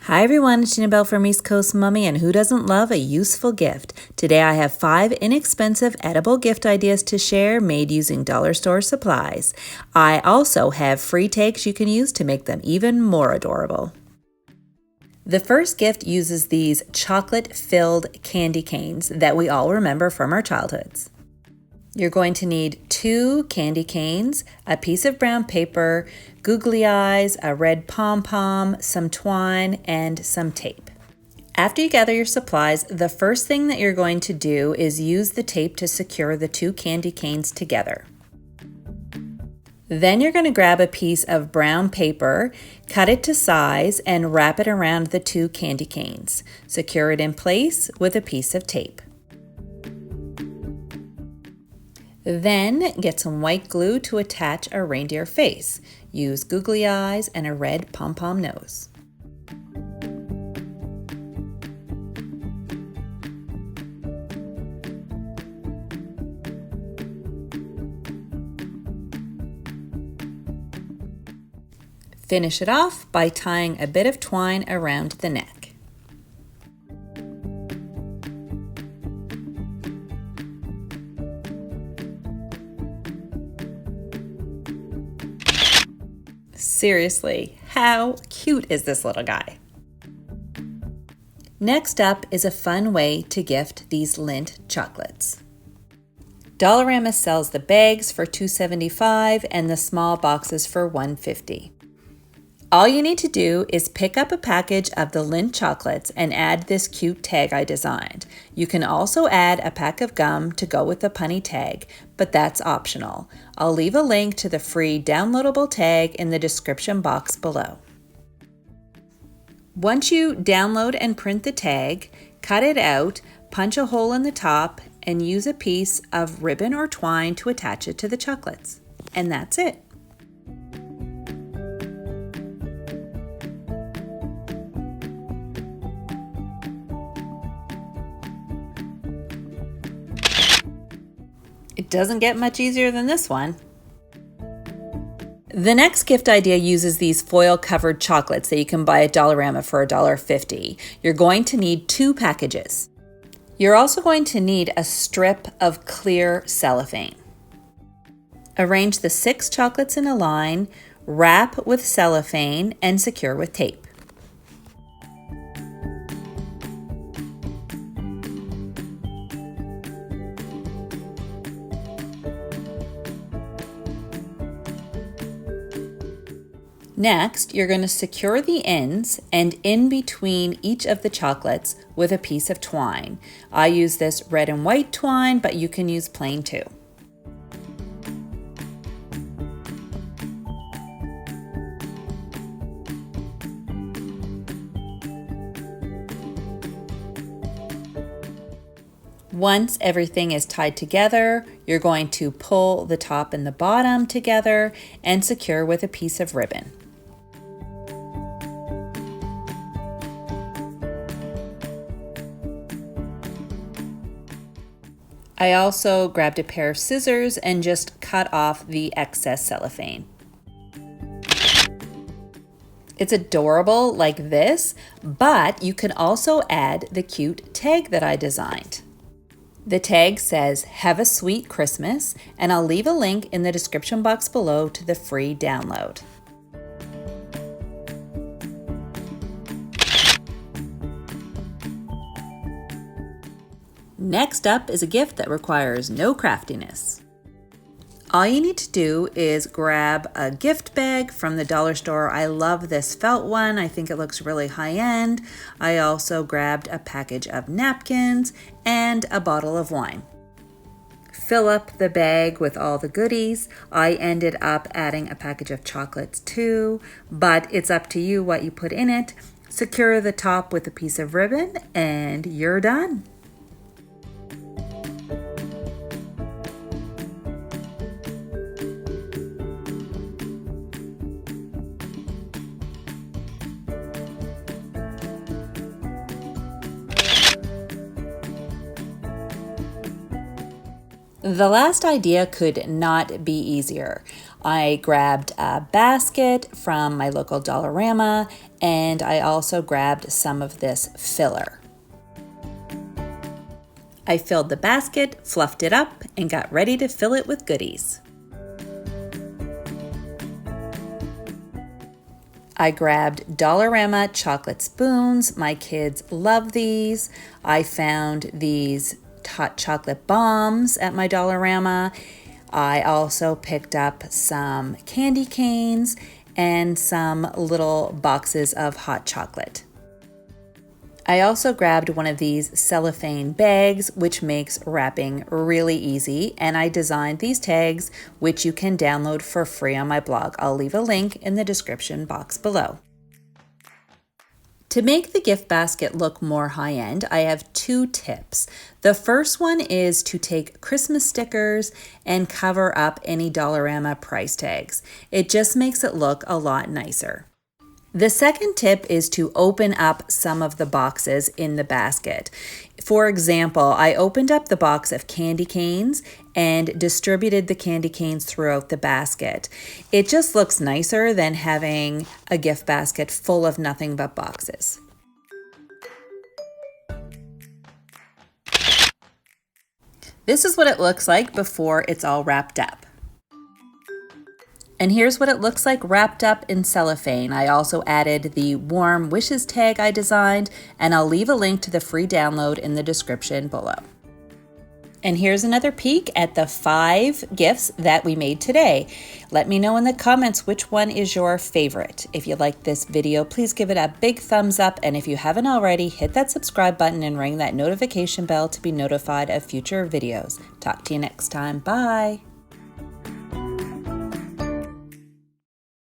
Hi everyone, it's Gina Bell from East Coast Mummy, and who doesn't love a useful gift? Today I have 5 inexpensive edible gift ideas to share made using dollar store supplies. I also have free tags you can use to make them even more adorable. The first gift uses these chocolate-filled candy canes that we all remember from our childhoods. You're going to need 2 candy canes, a piece of brown paper, googly eyes, a red pom-pom, some twine, and some tape. After you gather your supplies, the first thing that you're going to do is use the tape to secure the 2 candy canes together. Then you're going to grab a piece of brown paper, cut it to size, and wrap it around the 2 candy canes. Secure it in place with a piece of tape. Then get some white glue to attach a reindeer face. Use googly eyes and a red pom-pom nose. Finish it off by tying a bit of twine around the neck. Seriously, how cute is this little guy? Next up is a fun way to gift these Lint chocolates. Dollarama sells the bags for $2.75 and the small boxes for $1.50. All you need to do is pick up a package of the Lint chocolates and add this cute tag I designed. You can also add a pack of gum to go with the punny tag, but that's optional. I'll leave a link to the free downloadable tag in the description box below. Once you download and print the tag, cut it out, punch a hole in the top, and use a piece of ribbon or twine to attach it to the chocolates. And that's it. It doesn't get much easier than this one. The next gift idea uses these foil-covered chocolates that you can buy at Dollarama for $1.50. You're going to need 2 packages. You're also going to need a strip of clear cellophane. Arrange the 6 chocolates in a line, wrap with cellophane, and secure with tape. Next, you're going to secure the ends and in between each of the chocolates with a piece of twine. I use this red and white twine, but you can use plain too. Once everything is tied together, you're going to pull the top and the bottom together and secure with a piece of ribbon. I also grabbed a pair of scissors and just cut off the excess cellophane. It's adorable like this, but you can also add the cute tag that I designed. The tag says, "Have a sweet Christmas," and I'll leave a link in the description box below to the free download. Next up is a gift that requires no craftiness. All you need to do is grab a gift bag from the dollar store. I love this felt one. I think it looks really high-end. I also grabbed a package of napkins and a bottle of wine. Fill up the bag with all the goodies. I ended up adding a package of chocolates too, but it's up to you what you put in it. Secure the top with a piece of ribbon and you're done. The last idea could not be easier. I grabbed a basket from my local Dollarama, and I also grabbed some of this filler. I filled the basket, fluffed it up, and got ready to fill it with goodies. I grabbed Dollarama chocolate spoons. My kids love these. I found these hot chocolate bombs at my Dollarama. I also picked up some candy canes and some little boxes of hot chocolate. I also grabbed one of these cellophane bags, which makes wrapping really easy, and I designed these tags, which you can download for free on my blog. I'll leave a link in the description box below. To make the gift basket look more high-end, I have 2 tips. The first one is to take Christmas stickers and cover up any Dollarama price tags. It just makes it look a lot nicer. The second tip is to open up some of the boxes in the basket. For example, I opened up the box of candy canes and distributed the candy canes throughout the basket. It just looks nicer than having a gift basket full of nothing but boxes. This is what it looks like before it's all wrapped up. And here's what it looks like wrapped up in cellophane. I also added the warm wishes tag I designed, and I'll leave a link to the free download in the description below. And here's another peek at the 5 gifts that we made today. Let me know in the comments which one is your favorite. If you liked this video, please give it a big thumbs up, and if you haven't already, hit that subscribe button and ring that notification bell to be notified of future videos. Talk to you next time. Bye!